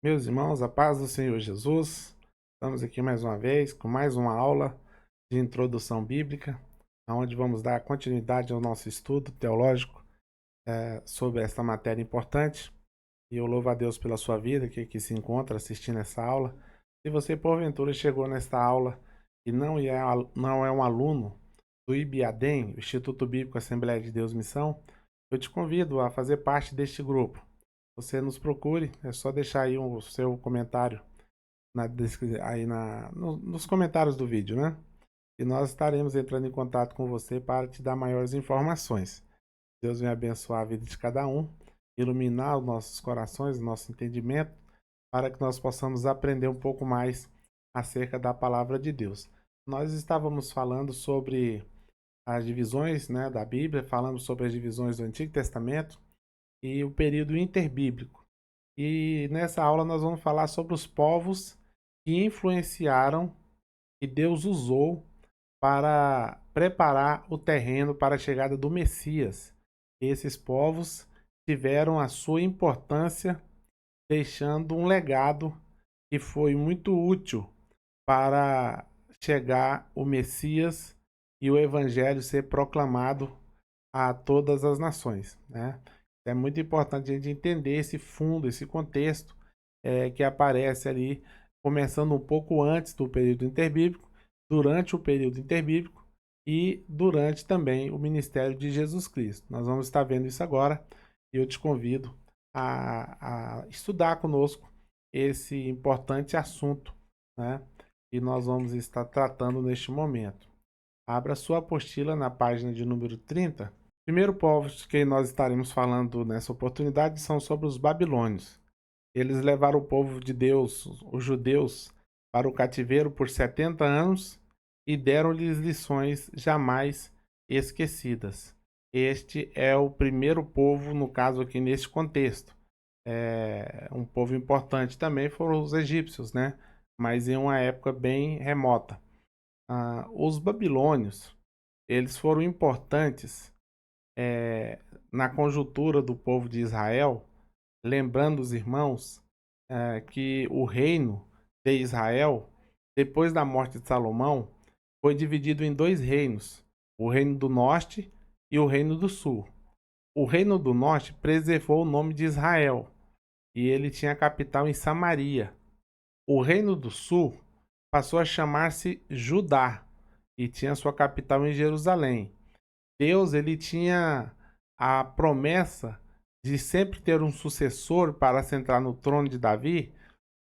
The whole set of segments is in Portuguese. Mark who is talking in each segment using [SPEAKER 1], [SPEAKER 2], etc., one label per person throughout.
[SPEAKER 1] Meus irmãos, a paz do Senhor Jesus, estamos aqui mais uma vez com mais uma aula de introdução bíblica, onde vamos dar continuidade ao nosso estudo teológico sobre esta matéria importante. E eu louvo a Deus pela sua vida que aqui se encontra assistindo essa aula. Se você porventura chegou nesta aula e não é um aluno do IBADEM, o Instituto Bíblico Assembleia de Deus Missão, eu te convido a fazer parte deste grupo. Você nos procure, é só deixar aí o seu comentário nos comentários do vídeo, né? E nós estaremos entrando em contato com você para te dar maiores informações. Deus venha abençoar a vida de cada um, iluminar os nossos corações, o nosso entendimento, para que nós possamos aprender um pouco mais acerca da palavra de Deus. Nós estávamos falando sobre as divisões, né, da Bíblia, falamos sobre as divisões do Antigo Testamento e o período interbíblico. E nessa aula nós vamos falar sobre os povos que influenciaram, que Deus usou para preparar o terreno para a chegada do Messias. Esses povos tiveram a sua importância, deixando um legado que foi muito útil para chegar o Messias e o Evangelho ser proclamado a todas as nações, né? É muito importante a gente entender esse fundo, esse contexto que aparece ali, começando um pouco antes do período interbíblico, durante o período interbíblico e durante também o ministério de Jesus Cristo. Nós vamos estar vendo isso agora e eu te convido a estudar conosco esse importante assunto, né? E nós vamos estar tratando neste momento. Abra sua apostila na página de número 30. O primeiro povo que nós estaremos falando nessa oportunidade são sobre os babilônios. Eles levaram o povo de Deus, os judeus, para o cativeiro por 70 anos e deram-lhes lições jamais esquecidas. Este é o primeiro povo, no caso aqui neste contexto. Um povo importante também foram os egípcios, né? Mas em uma época bem remota. Os babilônios, eles foram importantes na conjuntura do povo de Israel, lembrando os irmãos que o reino de Israel, depois da morte de Salomão, foi dividido em dois reinos, o reino do norte e o reino do sul. O reino do norte preservou o nome de Israel e ele tinha a capital em Samaria. O reino do sul passou a chamar-se Judá e tinha sua capital em Jerusalém. Deus ele tinha a promessa de sempre ter um sucessor para sentar no trono de Davi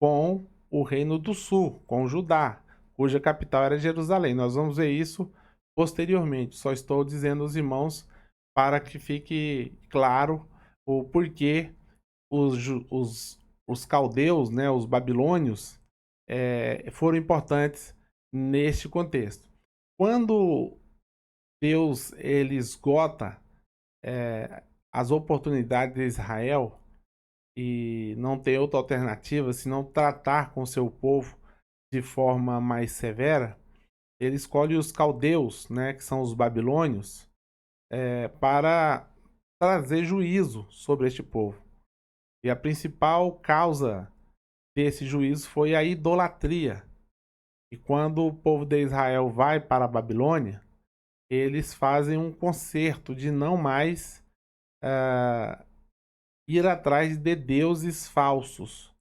[SPEAKER 1] com o reino do sul, com Judá, cuja capital era Jerusalém. Nós vamos ver isso posteriormente. Só estou dizendo aos irmãos para que fique claro o porquê os caldeus, né, os babilônios, foram importantes neste contexto. Quando Deus ele esgota as oportunidades de Israel e não tem outra alternativa senão tratar com seu povo de forma mais severa, ele escolhe os caldeus, né, que são os babilônios, para trazer juízo sobre este povo. E a principal causa desse juízo foi a idolatria. E quando o povo de Israel vai para a Babilônia, eles fazem um concerto de não mais ir atrás de deuses falsos,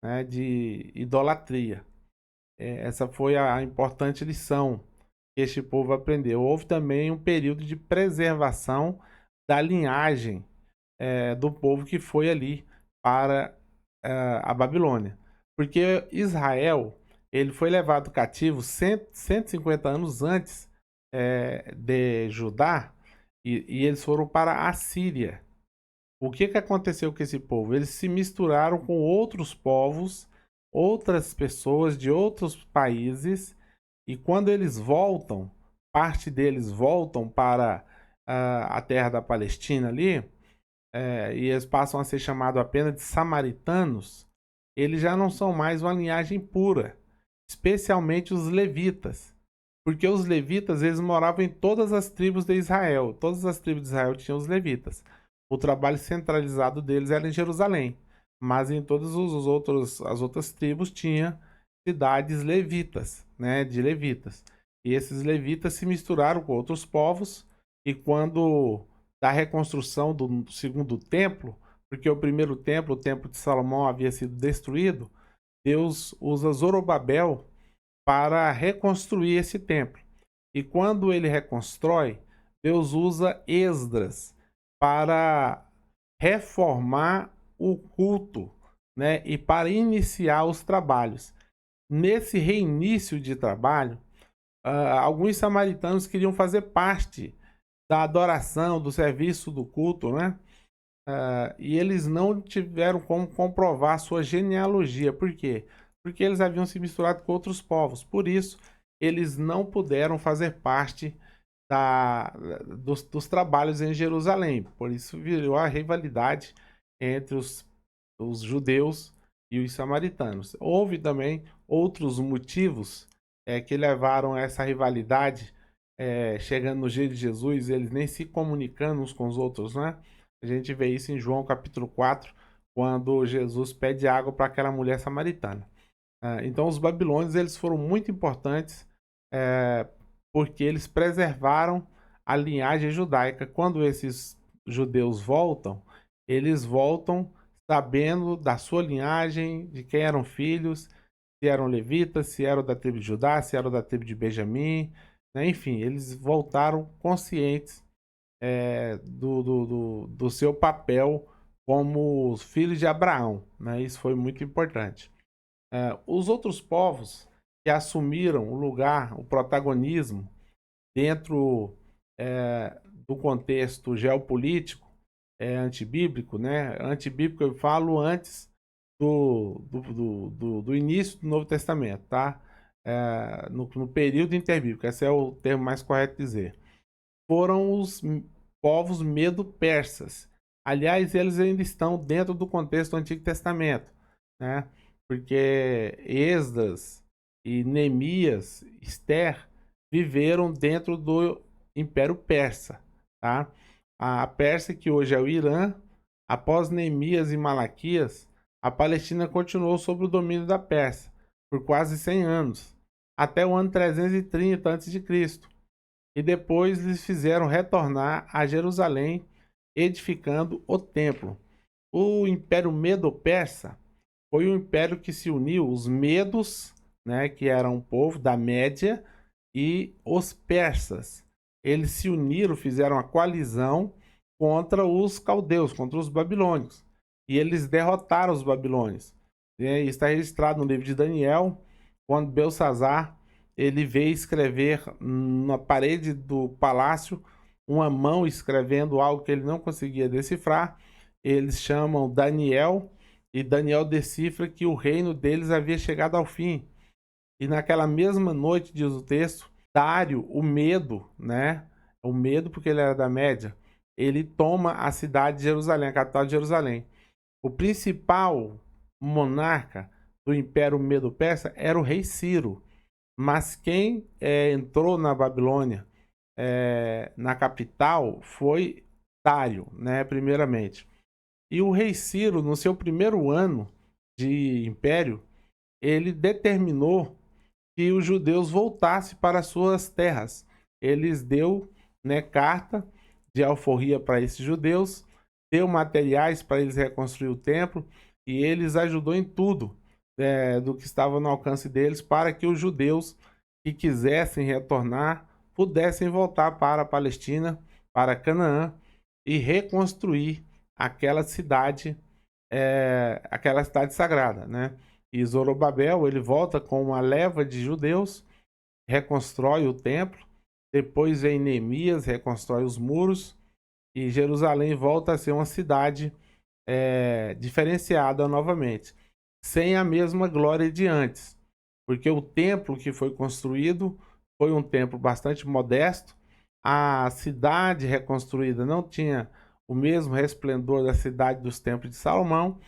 [SPEAKER 1] né, de idolatria. Essa foi a importante lição que este povo aprendeu. Houve também um período de preservação da linhagem do povo que foi ali para a Babilônia. Porque Israel ele foi levado cativo 150 anos antes de Judá e eles foram para a Síria. O que aconteceu com esse povo? Eles se misturaram com outros povos, outras pessoas de outros países, e quando eles voltam, parte deles voltam para a terra da Palestina ali, e eles passam a ser chamados apenas de samaritanos, eles já não são mais uma linhagem pura, especialmente os levitas. Porque os levitas eles moravam em todas as tribos de Israel. Todas as tribos de Israel tinham os levitas. O trabalho centralizado deles era em Jerusalém. mas em todas as outras tribos tinha cidades levitas, né, de levitas. E esses levitas se misturaram com outros povos, e quando da reconstrução do segundo templo, porque o primeiro templo, o templo de Salomão, havia sido destruído, Deus usa Zorobabel para reconstruir esse templo. E quando ele reconstrói, Deus usa Esdras para reformar o culto, né? E para iniciar os trabalhos. Nesse reinício de trabalho, alguns samaritanos queriam fazer parte da adoração, do serviço, do culto, né? E eles não tiveram como comprovar sua genealogia. Por quê? Porque eles haviam se misturado com outros povos. Por isso, eles não puderam fazer parte dos trabalhos em Jerusalém. Por isso virou a rivalidade entre os judeus e os samaritanos. Houve também outros motivos que levaram a essa rivalidade, chegando no dia de Jesus, eles nem se comunicando uns com os outros, né? A gente vê isso em João capítulo 4, quando Jesus pede água para aquela mulher samaritana. Então os babilônios eles foram muito importantes, porque eles preservaram a linhagem judaica. Quando esses judeus voltam, eles voltam sabendo da sua linhagem, de quem eram filhos, se eram levitas, se eram da tribo de Judá, se eram da tribo de Benjamim, né? Enfim, eles voltaram conscientes do seu papel como os filhos de Abraão, né? Isso foi muito importante. Os outros povos que assumiram o lugar, o protagonismo dentro do contexto geopolítico antibíblico, né? Antibíblico eu falo antes do início do Novo Testamento, tá? No período interbíblico, esse é o termo mais correto de dizer. Foram os povos medo-persas. Aliás, eles ainda estão dentro do contexto do Antigo Testamento, né? Porque Esdras e Neemias, Esther, viveram dentro do Império Persa, tá? A Pérsia, que hoje é o Irã, após Neemias e Malaquias, a Palestina continuou sob o domínio da Pérsia por quase 100 anos, até o ano 330 a.C. E depois lhes fizeram retornar a Jerusalém, edificando o templo. O Império Medo-Persa foi um império que se uniu os medos, né, que eram um povo da Média, e os persas. Eles se uniram, fizeram uma coalizão contra os caldeus, contra os babilônios. E eles derrotaram os babilônios. Está registrado no livro de Daniel, quando Belsazar ele veio escrever na parede do palácio uma mão escrevendo algo que ele não conseguia decifrar. Eles chamam Daniel, e Daniel decifra que o reino deles havia chegado ao fim. E naquela mesma noite, diz o texto, Dário, o medo, né? O medo porque ele era da Média, ele toma a cidade de Jerusalém, a capital de Jerusalém. O principal monarca do Império Medo-Persa era o rei Ciro. Mas quem entrou na Babilônia, na capital, foi Dário, né? Primeiramente. E o rei Ciro, no seu primeiro ano de império, ele determinou que os judeus voltassem para suas terras. Eles deu, né, carta de alforria para esses judeus, deu materiais para eles reconstruir o templo, e eles ajudou em tudo do que estava no alcance deles para que os judeus que quisessem retornar pudessem voltar para a Palestina, para Canaã, e reconstruir aquela cidade sagrada, né? E Zorobabel, ele volta com uma leva de judeus, reconstrói o templo, depois vem Neemias, reconstrói os muros, e Jerusalém volta a ser uma cidade diferenciada novamente, sem a mesma glória de antes, porque o templo que foi construído foi um templo bastante modesto, a cidade reconstruída não tinha o mesmo resplendor da cidade dos templos de Salomão,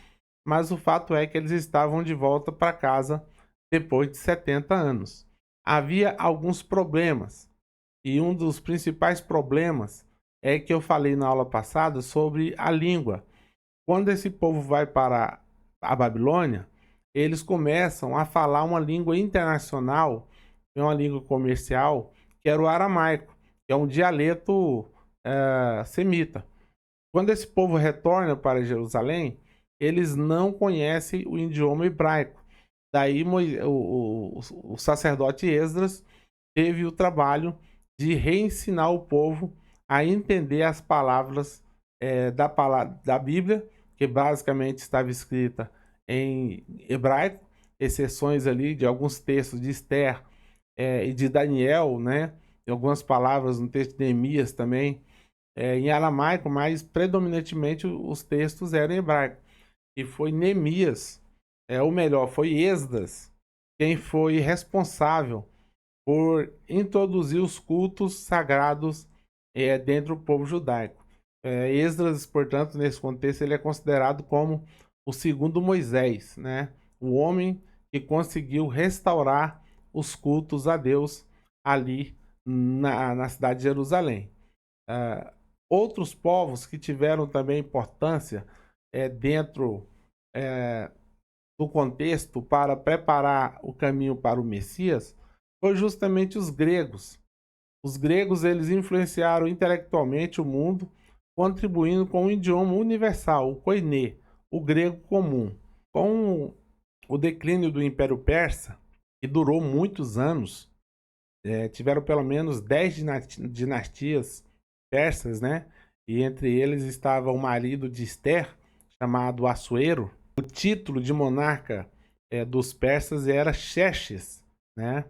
[SPEAKER 1] mas o fato é que eles estavam de volta para casa depois de 70 anos. Havia alguns problemas, e um dos principais problemas é que eu falei na aula passada sobre a língua. Quando esse povo vai para a Babilônia, eles começam a falar uma língua internacional, uma língua comercial, que era o aramaico, que é um dialeto semita. Quando esse povo retorna para Jerusalém, eles não conhecem o idioma hebraico. Daí o sacerdote Esdras teve o trabalho de reensinar o povo a entender as palavras da Bíblia, que basicamente estava escrita em hebraico, exceções ali de alguns textos de Esther e de Daniel, né? E algumas palavras no texto de Neemias também, em aramaico, mas predominantemente os textos eram em hebraico. E foi Neemias, ou melhor, foi Esdras, quem foi responsável por introduzir os cultos sagrados dentro do povo judaico. Esdras, portanto, nesse contexto, ele é considerado como o segundo Moisés, né? O homem que conseguiu restaurar os cultos a Deus ali na cidade de Jerusalém. Outros povos que tiveram também importância dentro do contexto para preparar o caminho para o Messias foi justamente os gregos. Os gregos eles influenciaram intelectualmente o mundo, contribuindo com um idioma universal, o koiné, o grego comum. Com o declínio do Império Persa, que durou muitos anos, tiveram pelo menos 10 dinastias persas, né? E entre eles estava o marido de Esther, chamado Assuero. O título de monarca dos persas era Xerxes, né?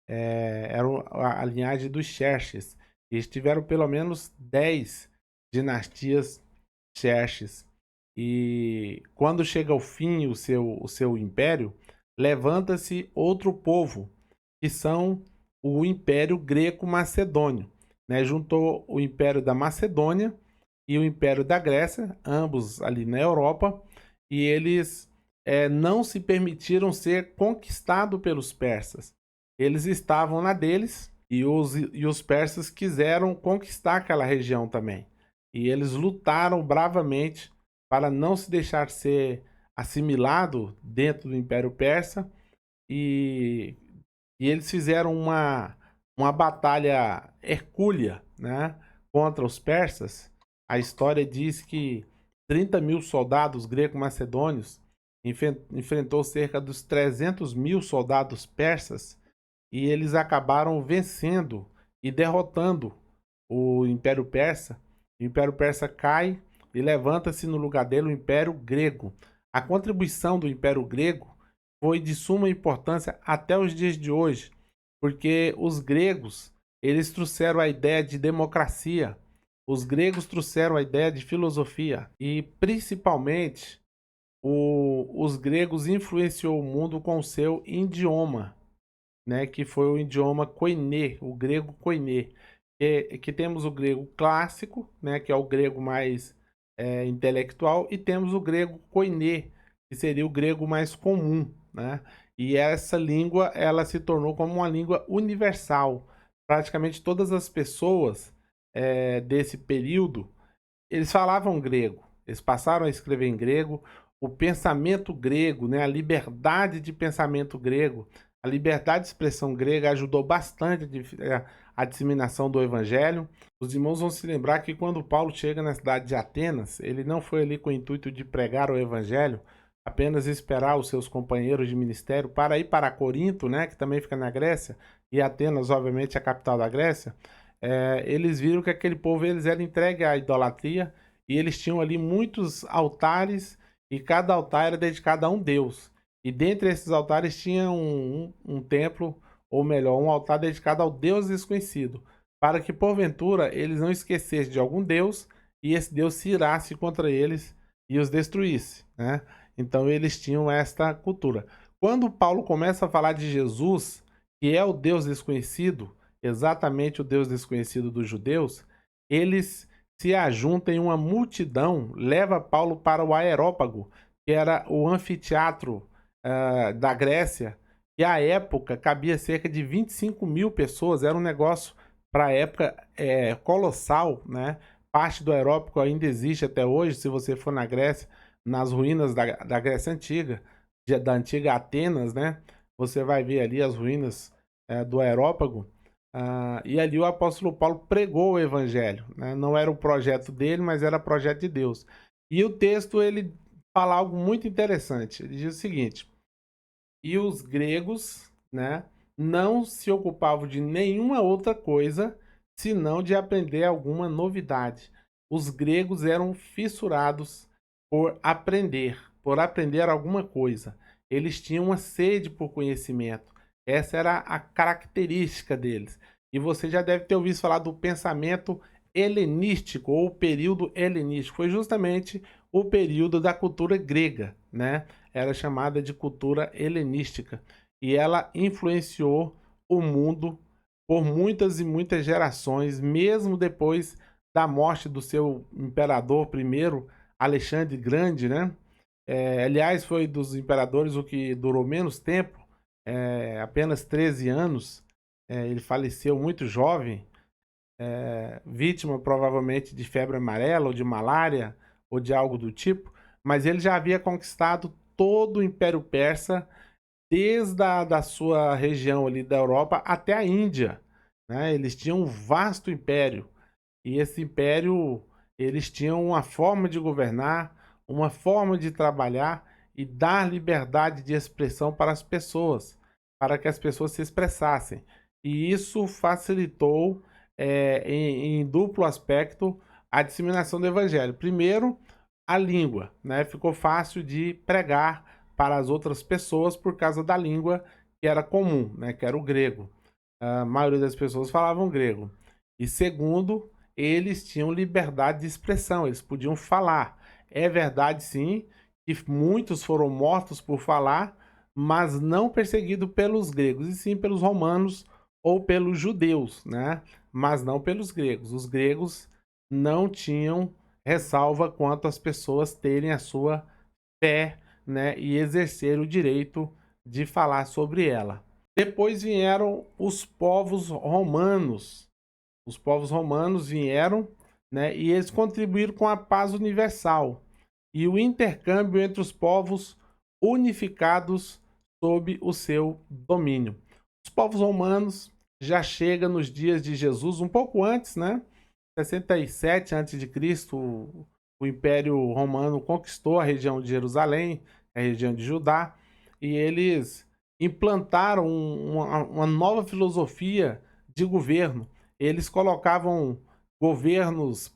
[SPEAKER 1] Era a linhagem dos Xerxes. Eles tiveram pelo menos 10 dinastias Xerxes. E quando chega ao fim o seu império, levanta-se outro povo, que são o Império Greco-Macedônio. Né? Juntou o Império da Macedônia e o Império da Grécia, ambos ali na Europa, e eles não se permitiram ser conquistados pelos persas. Eles estavam na deles e os persas quiseram conquistar aquela região também. E eles lutaram bravamente para não se deixar ser assimilado dentro do Império Persa e eles fizeram uma batalha hercúlea, né, contra os persas. A história diz que 30 mil soldados greco-macedônios enfrentou cerca dos 300 mil soldados persas e eles acabaram vencendo e derrotando o Império Persa. O Império Persa cai e levanta-se no lugar dele o Império Grego. A contribuição do Império Grego foi de suma importância até os dias de hoje, porque os gregos, eles trouxeram a ideia de democracia, os gregos trouxeram a ideia de filosofia e principalmente os gregos influenciou o mundo com o seu idioma, né, que foi o idioma koiné, o grego koiné, que temos o grego clássico, né, que é o grego mais intelectual, e temos o grego koiné, que seria o grego mais comum, né? E essa língua ela se tornou como uma língua universal. Praticamente todas as pessoas desse período eles falavam grego, eles passaram a escrever em grego. O pensamento grego, né, a liberdade de pensamento grego, a liberdade de expressão grega ajudou bastante a disseminação do evangelho. Os irmãos vão se lembrar que quando Paulo chega na cidade de Atenas, ele não foi ali com o intuito de pregar o evangelho, apenas esperar os seus companheiros de ministério para ir para Corinto, né, que também fica na Grécia, e Atenas, obviamente, é a capital da Grécia. Eles viram que aquele povo eles eram entregue à idolatria e eles tinham ali muitos altares e cada altar era dedicado a um deus. E dentre esses altares tinha um templo, ou melhor, um altar dedicado ao Deus desconhecido, para que porventura eles não esquecessem de algum deus e esse deus se irasse contra eles e os destruísse, né? Então eles tinham esta cultura. Quando Paulo começa a falar de Jesus, que é o Deus desconhecido, exatamente o Deus desconhecido dos judeus, eles se ajuntam em uma multidão, leva Paulo para o Areópago, que era o anfiteatro da Grécia, e à época cabia cerca de 25 mil pessoas, era um negócio para a época colossal, né? Parte do Areópago ainda existe até hoje, se você for na Grécia, nas ruínas da Grécia Antiga, da antiga Atenas, né? Você vai ver ali as ruínas do Aerópago. E ali o apóstolo Paulo pregou o evangelho, né? Não era o projeto dele, mas era projeto de Deus. E o texto ele fala algo muito interessante. Ele diz o seguinte: e os gregos, né, não se ocupavam de nenhuma outra coisa senão de aprender alguma novidade. Os gregos eram fissurados por aprender alguma coisa. Eles tinham uma sede por conhecimento. Essa era a característica deles. E você já deve ter ouvido falar do pensamento helenístico ou período helenístico. Foi justamente o período da cultura grega, né? Era chamada de cultura helenística e ela influenciou o mundo por muitas e muitas gerações, mesmo depois da morte do seu imperador primeiro, Alexandre Grande, né? Aliás, foi dos imperadores o que durou menos tempo, apenas 13 anos. Ele faleceu muito jovem, vítima provavelmente de febre amarela ou de malária ou de algo do tipo, mas ele já havia conquistado todo o Império Persa, desde da sua região ali da Europa até a Índia, né? Eles tinham um vasto império, e esse império, eles tinham uma forma de governar, uma forma de trabalhar e dar liberdade de expressão para as pessoas, para que as pessoas se expressassem. E isso facilitou, em duplo aspecto, a disseminação do evangelho. Primeiro, a língua, né? Ficou fácil de pregar para as outras pessoas por causa da língua que era comum, né? Que era o grego. A maioria das pessoas falavam grego. E segundo, eles tinham liberdade de expressão, eles podiam falar. É verdade, sim, que muitos foram mortos por falar, mas não perseguidos pelos gregos, e sim pelos romanos ou pelos judeus, né? Mas não pelos gregos. Os gregos não tinham ressalva quanto às pessoas terem a sua fé, né, e exercer o direito de falar sobre ela. Depois vieram os povos romanos. Os povos romanos vieram, né, e eles contribuíram com a paz universal e o intercâmbio entre os povos unificados sob o seu domínio. Os povos romanos já chegam nos dias de Jesus, um pouco antes, né? 67 a.C., o Império Romano conquistou a região de Jerusalém, a região de Judá, e eles implantaram uma nova filosofia de governo. Eles colocavam governos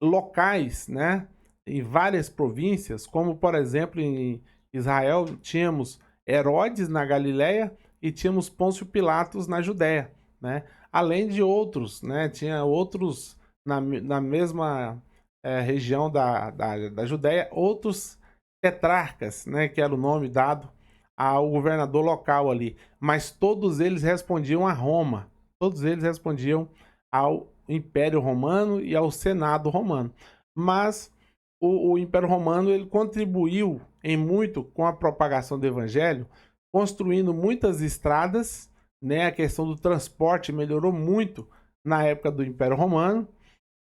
[SPEAKER 1] locais, né, em várias províncias, como por exemplo em Israel tínhamos Herodes na Galileia e tínhamos Pôncio Pilatos na Judéia, né? Além de outros, né? Tinha outros na mesma região da Judéia, outros tetrarcas, né? Que era o nome dado ao governador local ali. Mas todos eles respondiam a Roma. Todos eles respondiam ao Império Romano e ao Senado Romano. Mas o Império Romano ele contribuiu em muito com a propagação do Evangelho, construindo muitas estradas, né? A questão do transporte melhorou muito na época do Império Romano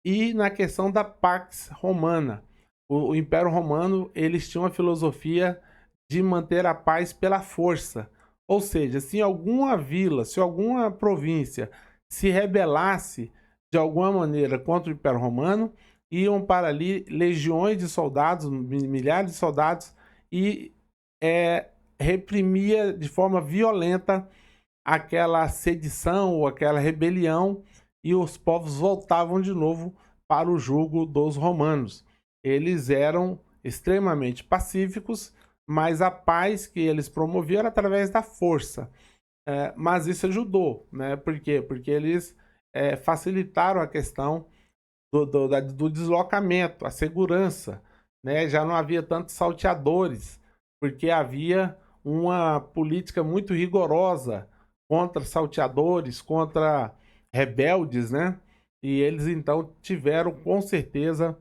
[SPEAKER 1] e na questão da Pax Romana. O Império Romano eles tinham a filosofia de manter a paz pela força. Ou seja, se alguma vila, se alguma província se rebelasse de alguma maneira contra o Império Romano, iam para ali legiões de soldados, milhares de soldados, e reprimia de forma violenta aquela sedição ou aquela rebelião, e os povos voltavam de novo para o jugo dos romanos. Eles eram extremamente pacíficos, mas a paz que eles promoviam era através da força. Mas isso ajudou, né? Por quê? Porque eles facilitaram a questão do deslocamento, a segurança, né? Já não havia tantos salteadores, porque havia uma política muito rigorosa contra salteadores, contra rebeldes, né? E eles então tiveram com certeza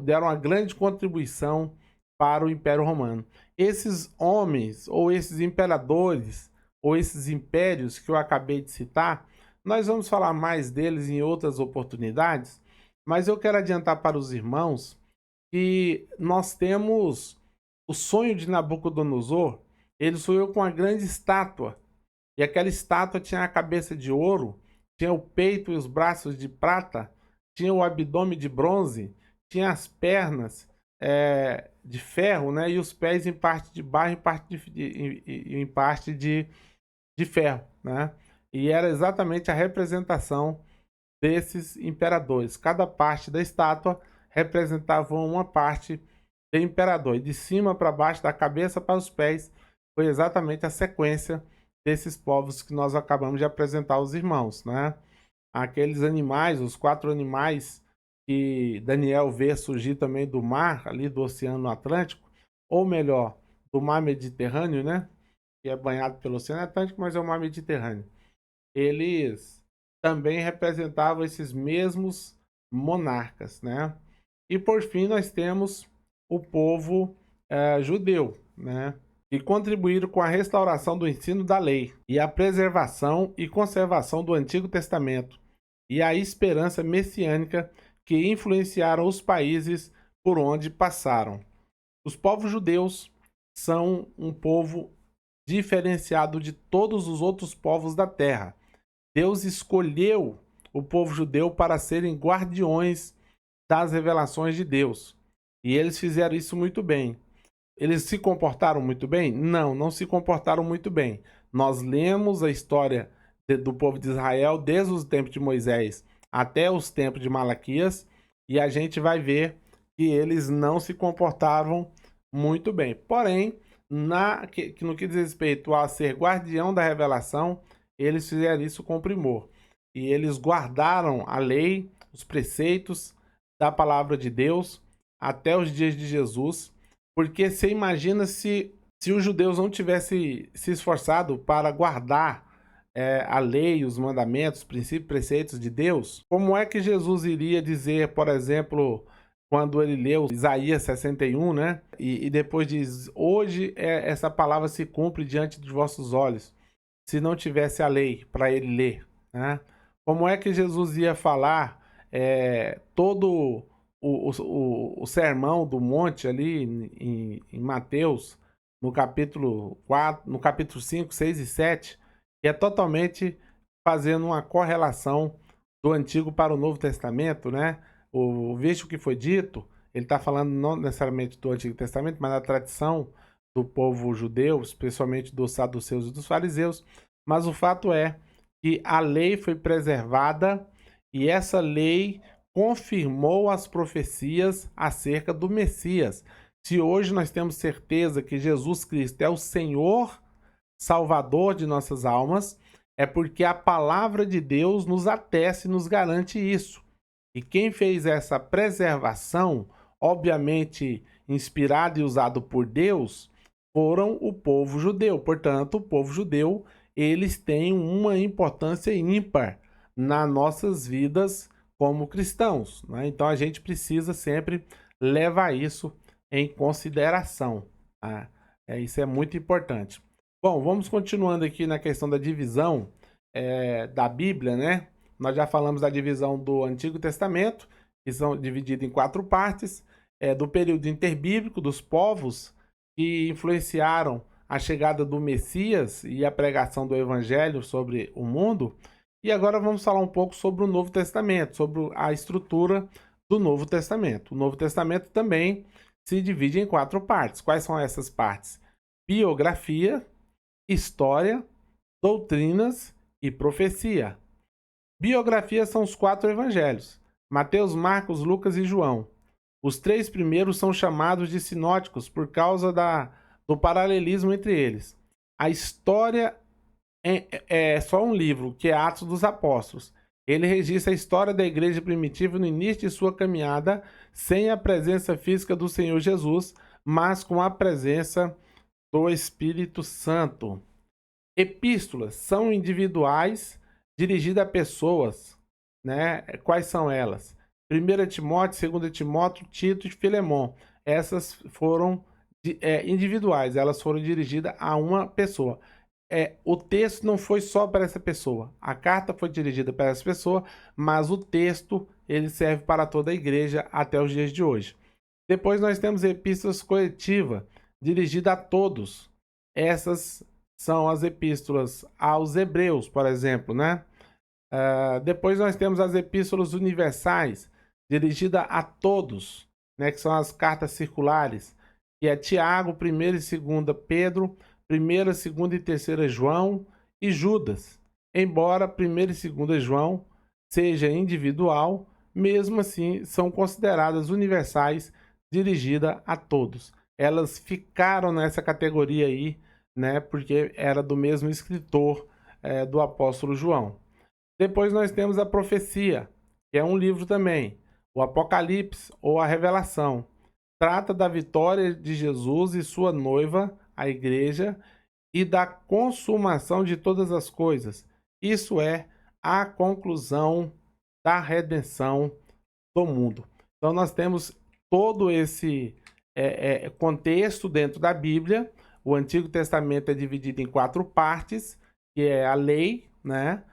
[SPEAKER 1] deram uma grande contribuição para o Império Romano. Esses homens ou esses imperadores ou esses impérios que eu acabei de citar, nós vamos falar mais deles em outras oportunidades, mas eu quero adiantar para os irmãos que nós temos o sonho de Nabucodonosor. Ele sonhou com uma grande estátua, e aquela estátua tinha a cabeça de ouro, tinha o peito e os braços de prata, tinha o abdômen de bronze, tinha as pernas de ferro, né? E os pés em parte de barro e em parte de ferro, né? E era exatamente a representação desses imperadores. Cada parte da estátua representava uma parte do imperador. E de cima para baixo, da cabeça para os pés, foi exatamente a sequência desses povos que nós acabamos de apresentar aos irmãos, né? Aqueles animais, os 4 animais que Daniel vê surgir também do mar, ali do Oceano Atlântico, ou melhor, do mar Mediterrâneo, né? Que é banhado pelo Oceano Atlântico, mas é o mar Mediterrâneo. Eles também representavam esses mesmos monarcas, né? E por fim nós temos o povo judeu, né? E contribuíram com a restauração do ensino da lei e a preservação e conservação do Antigo Testamento e a esperança messiânica que influenciaram os países por onde passaram. Os povos judeus são um povo diferenciado de todos os outros povos da terra. Deus escolheu o povo judeu para serem guardiões das revelações de Deus. E eles fizeram isso muito bem. Eles se comportaram muito bem? Não, não se comportaram muito bem. Nós lemos a história do povo de Israel desde os tempos de Moisés até os tempos de Malaquias e a gente vai ver que eles não se comportavam muito bem. Porém, no que diz respeito a ser guardião da revelação, eles fizeram isso com primor. E eles guardaram a lei, os preceitos da palavra de Deus até os dias de Jesus. Porque você imagina se os judeus não tivessem se esforçado para guardar a lei, os mandamentos, princípios, preceitos de Deus, como é que Jesus iria dizer, por exemplo, quando ele leu Isaías 61, né? E depois diz, hoje essa palavra se cumpre diante dos vossos olhos, se não tivesse a lei para ele ler, né? Como é que Jesus ia falar todo o sermão do monte ali em Mateus, no capítulo 4, no capítulo 5, 6 e 7, que é totalmente fazendo uma correlação do Antigo para o Novo Testamento, né? Veja o que foi dito, ele está falando não necessariamente do Antigo Testamento, mas da tradição do povo judeu, especialmente dos saduceus e dos fariseus, mas o fato é que a lei foi preservada e essa lei confirmou as profecias acerca do Messias. Se hoje nós temos certeza que Jesus Cristo é o Senhor, Salvador de nossas almas, é porque a palavra de Deus nos atesta e nos garante isso. E quem fez essa preservação, obviamente inspirado e usado por Deus, foram o povo judeu. Portanto, o povo judeu, eles têm uma importância ímpar nas nossas vidas como cristãos, né? Então a gente precisa sempre levar isso em consideração, tá? Isso é muito importante. Bom, vamos continuando aqui na questão da divisão da Bíblia, né? Nós já falamos da divisão do Antigo Testamento, que são divididos em 4 partes, do período interbíblico, dos povos que influenciaram a chegada do Messias e a pregação do Evangelho sobre o mundo. E agora vamos falar um pouco sobre o Novo Testamento, sobre a estrutura do Novo Testamento. O Novo Testamento também se divide em 4 partes. Quais são essas partes? Biografia, história, doutrinas e profecia. Biografia são os 4 evangelhos: Mateus, Marcos, Lucas e João. Os 3 primeiros são chamados de sinóticos por causa do paralelismo entre eles. A história é só um livro, que é Atos dos Apóstolos. Ele registra a história da igreja primitiva no início de sua caminhada, sem a presença física do Senhor Jesus, mas com a presença do Espírito Santo. Epístolas são individuais, dirigidas a pessoas, né? Quais são elas? 1 Timóteo, 2 Timóteo, Tito e Filemon. Essas foram individuais, elas foram dirigidas a uma pessoa. O texto não foi só para essa pessoa. A carta foi dirigida para essa pessoa, mas o texto ele serve para toda a igreja até os dias de hoje. Depois nós temos epístolas coletivas, dirigida a todos. Essas são as epístolas aos Hebreus, por exemplo, né? Depois nós temos as epístolas universais, dirigida a todos, né? Que são as cartas circulares, que é Tiago, 1ª e 2ª Pedro, 1ª, 2ª e 3ª João e Judas. Embora 1ª e 2ª João seja individual, mesmo assim são consideradas universais, dirigida a todos. Elas ficaram nessa categoria aí, né? Porque era do mesmo escritor do apóstolo João. Depois nós temos a profecia, que é um livro também, o Apocalipse ou a Revelação. Trata da vitória de Jesus e sua noiva, a igreja, e da consumação de todas as coisas. Isso é a conclusão da redenção do mundo. Então nós temos todo esse contexto dentro da Bíblia. O Antigo Testamento é dividido em 4 partes, que é a lei, né?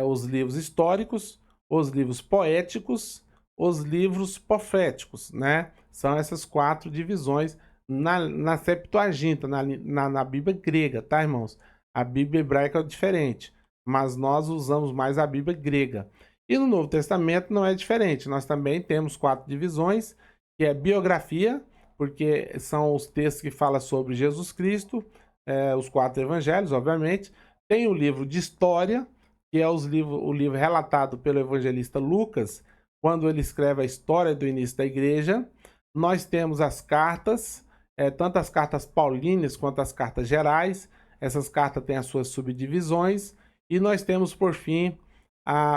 [SPEAKER 1] Os livros históricos, os livros poéticos, os livros proféticos, né? São essas 4 divisões na Septuaginta, na Bíblia grega, tá, irmãos? A Bíblia hebraica é diferente, mas nós usamos mais a Bíblia grega. E no Novo Testamento não é diferente. Nós também temos 4 divisões, que é biografia, porque são os textos que falam sobre Jesus Cristo, os 4 evangelhos, obviamente. Tem o livro de história, que é o livro relatado pelo evangelista Lucas, quando ele escreve a história do início da igreja. Nós temos as cartas, tanto as cartas paulíneas quanto as cartas gerais. Essas cartas têm as suas subdivisões. E nós temos, por fim,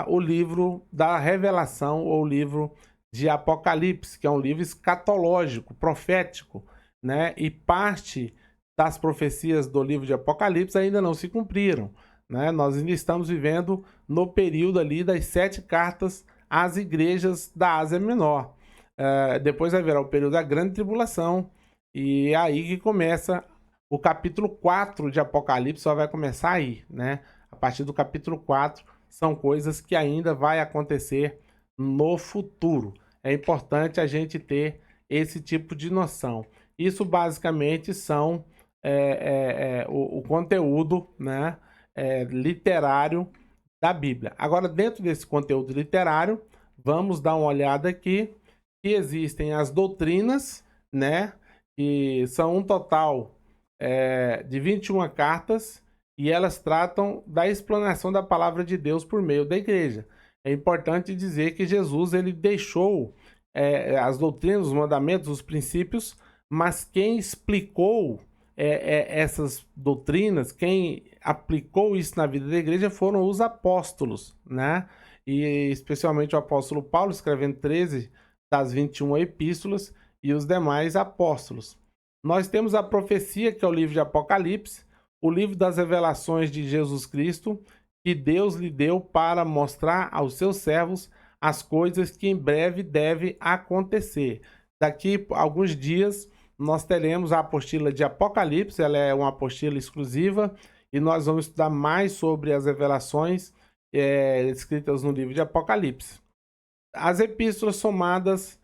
[SPEAKER 1] o livro da Revelação, ou o livro de Apocalipse, que é um livro escatológico, profético, né? E parte das profecias do livro de Apocalipse ainda não se cumpriram, né? Nós ainda estamos vivendo no período ali das 7 cartas às igrejas da Ásia Menor. Depois haverá o período da Grande Tribulação, e é aí que começa o capítulo 4 de Apocalipse, só vai começar aí, né? A partir do capítulo 4, são coisas que ainda vai acontecer no futuro. É importante a gente ter esse tipo de noção. Isso basicamente são o conteúdo, né, literário da Bíblia. Agora, dentro desse conteúdo literário, vamos dar uma olhada aqui, que existem as doutrinas, né, que são um total de 21 cartas, e elas tratam da explanação da palavra de Deus por meio da igreja. É importante dizer que Jesus ele deixou as doutrinas, os mandamentos, os princípios, mas quem explicou essas doutrinas, quem aplicou isso na vida da igreja foram os apóstolos, né? E especialmente o apóstolo Paulo, escrevendo 13 das 21 epístolas, e os demais apóstolos. Nós temos a profecia, que é o livro de Apocalipse, o livro das revelações de Jesus Cristo, que Deus lhe deu para mostrar aos seus servos as coisas que em breve devem acontecer. Daqui a alguns dias nós teremos a apostila de Apocalipse, ela é uma apostila exclusiva, e nós vamos estudar mais sobre as revelações escritas no livro de Apocalipse. As epístolas somadas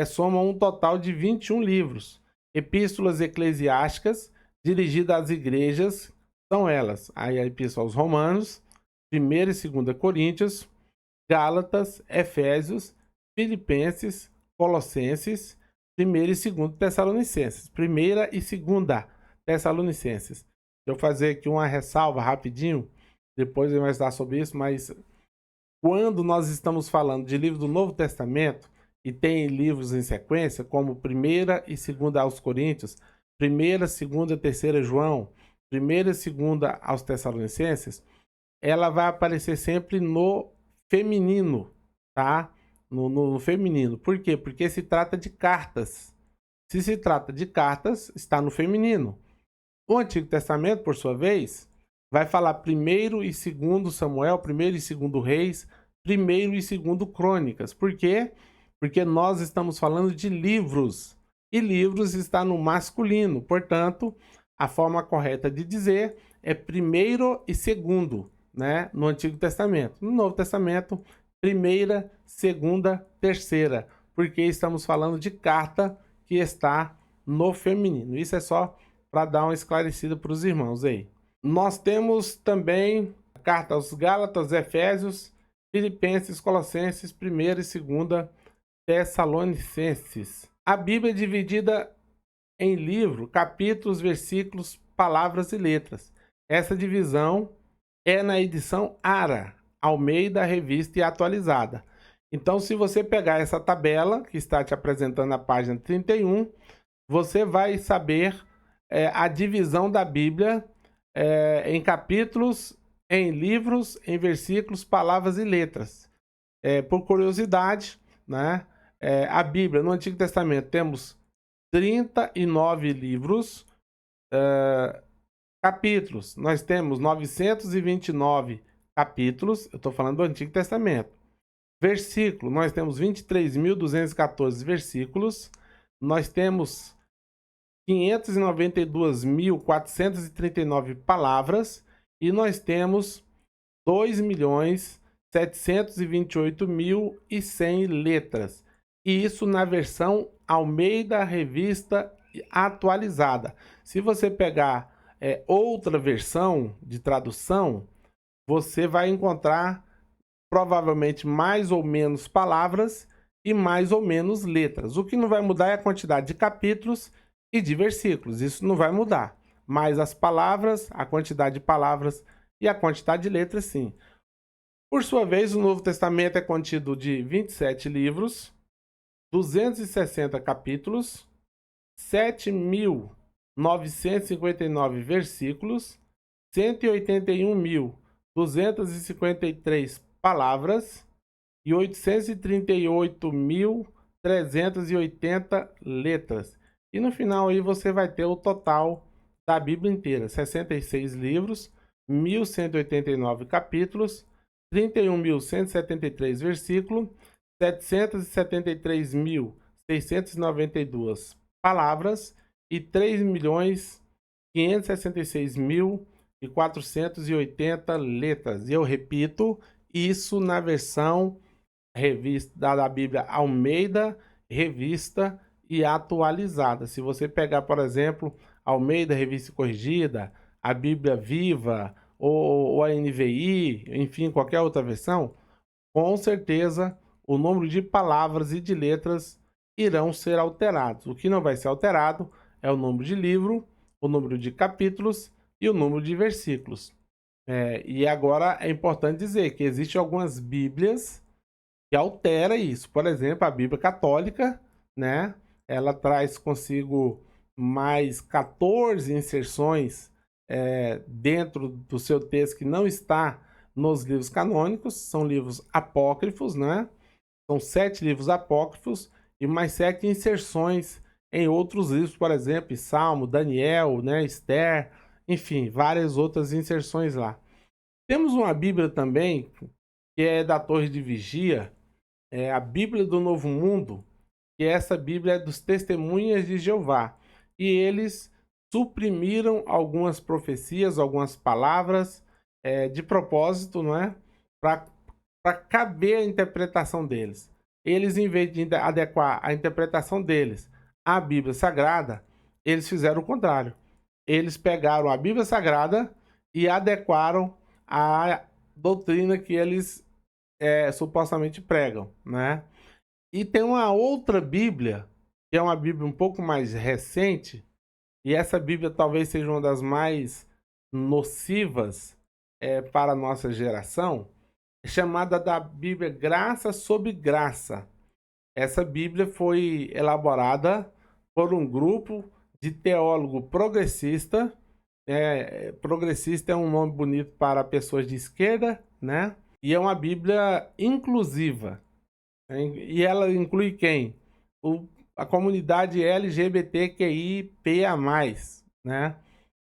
[SPEAKER 1] somam um total de 21 livros. Epístolas eclesiásticas, dirigidas às igrejas, são elas: a Epístola aos Romanos, 1ª e 2ª Coríntios, Gálatas, Efésios, Filipenses, Colossenses, 1ª e 2ª Tessalonicenses. 1ª e 2ª Tessalonicenses. Deixa eu fazer aqui uma ressalva rapidinho, depois eu vou estudar sobre isso, mas quando nós estamos falando de livro do Novo Testamento, e tem livros em sequência, como 1ª e 2ª aos Coríntios, 1ª, 2ª, 3ª João, 1ª e 2ª aos Tessalonicenses, ela vai aparecer sempre no feminino, tá? No feminino. Por quê? Porque se trata de cartas. Se se trata de cartas, está no feminino. O Antigo Testamento, por sua vez, vai falar 1º e 2º Samuel, 1º e 2º Reis, 1º e 2º Crônicas. Por quê? Porque nós estamos falando de livros, e livros está no masculino. Portanto, a forma correta de dizer é 1º e 2º, né? No Antigo Testamento. No Novo Testamento, 1ª, 2ª, 3ª, porque estamos falando de carta que está no feminino. Isso é só para dar uma esclarecida para os irmãos aí. Nós temos também a carta aos Gálatas, Efésios, Filipenses, Colossenses, 1ª e 2ª Tessalonicenses. A Bíblia é dividida em livro, capítulos, versículos, palavras e letras. Essa divisão é na edição ARA, Almeida, Revista e Atualizada. Então, se você pegar essa tabela que está te apresentando na página 31, você vai saber a divisão da Bíblia em capítulos, em livros, em versículos, palavras e letras. Por curiosidade, né? A Bíblia, no Antigo Testamento, temos 39 livros, capítulos. Nós temos 929 capítulos, eu estou falando do Antigo Testamento. Versículo, nós temos 23.214 versículos, nós temos 592.439 palavras e nós temos 2.728.100 letras. E isso na versão Almeida, Revista Atualizada. Se você pegar outra versão de tradução, você vai encontrar provavelmente mais ou menos palavras e mais ou menos letras. O que não vai mudar é a quantidade de capítulos e de versículos. Isso não vai mudar. Mas as palavras, a quantidade de palavras e a quantidade de letras, sim. Por sua vez, o Novo Testamento é contido de 27 livros, 260 capítulos, 7.959 versículos, 181.253 palavras e 838.380 letras. E no final aí você vai ter o total da Bíblia inteira, 66 livros, 1.189 capítulos, 31.173 versículos, 773.692 palavras e 3.566.480 letras. E eu repito, isso na versão revista da Bíblia Almeida, Revista e Atualizada. Se você pegar, por exemplo, Almeida, Revista Corrigida, a Bíblia Viva ou a NVI, enfim, qualquer outra versão, com certeza o número de palavras e de letras irão ser alterados. O que não vai ser alterado é o número de livro, o número de capítulos e o número de versículos. E agora é importante dizer que existem algumas Bíblias que alteram isso. Por exemplo, a Bíblia Católica, né? Ela traz consigo mais 14 inserções dentro do seu texto que não está nos livros canônicos. São livros apócrifos, né? São 7 livros apócrifos e mais 7 inserções em outros livros, por exemplo, Salmo, Daniel, né, Esther, enfim, várias outras inserções lá. Temos uma Bíblia também, que é da Torre de Vigia, a Bíblia do Novo Mundo, que essa Bíblia é dos Testemunhas de Jeová. E eles suprimiram algumas profecias, algumas palavras de propósito, não é? Para caber a interpretação deles. Eles, em vez de adequar a interpretação deles à Bíblia Sagrada, eles fizeram o contrário. Eles pegaram a Bíblia Sagrada e adequaram à doutrina que eles supostamente pregam, né? E tem uma outra Bíblia, que é uma Bíblia um pouco mais recente, e essa Bíblia talvez seja uma das mais nocivas para a nossa geração, chamada da Bíblia Graça sobre Graça. Essa Bíblia foi elaborada por um grupo de teólogo progressista. Progressista é um nome bonito para pessoas de esquerda, né? E é uma Bíblia inclusiva. E ela inclui quem? A comunidade LGBTQIA+, né?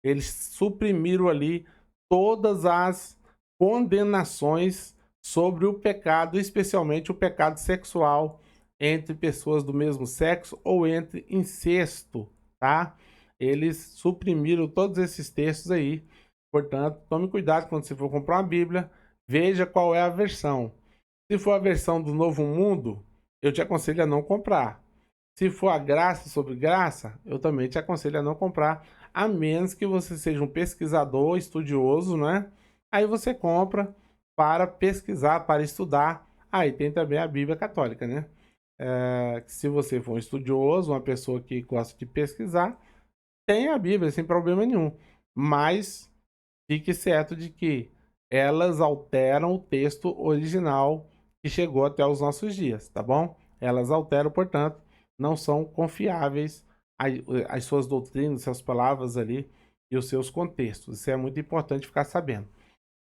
[SPEAKER 1] Eles suprimiram ali todas as condenações sobre o pecado, especialmente o pecado sexual entre pessoas do mesmo sexo ou entre incesto, tá? Eles suprimiram todos esses textos aí. Portanto, tome cuidado quando você for comprar uma Bíblia, veja qual é a versão. Se for a versão do Novo Mundo, eu te aconselho a não comprar. Se for a graça sobre graça, eu também te aconselho a não comprar, a menos que você seja um pesquisador estudioso, né? Aí você compra para pesquisar, para estudar. Aí tem também a Bíblia Católica, né? Se você for um estudioso, uma pessoa que gosta de pesquisar, tem a Bíblia sem problema nenhum. Mas fique certo de que elas alteram o texto original que chegou até os nossos dias, tá bom? Elas alteram, portanto, não são confiáveis as suas doutrinas, suas palavras ali e os seus contextos. Isso é muito importante ficar sabendo.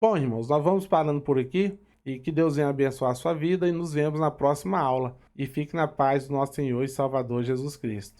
[SPEAKER 1] Bom, irmãos, nós vamos parando por aqui e que Deus venha abençoar a sua vida e nos vemos na próxima aula. E fique na paz do nosso Senhor e Salvador Jesus Cristo.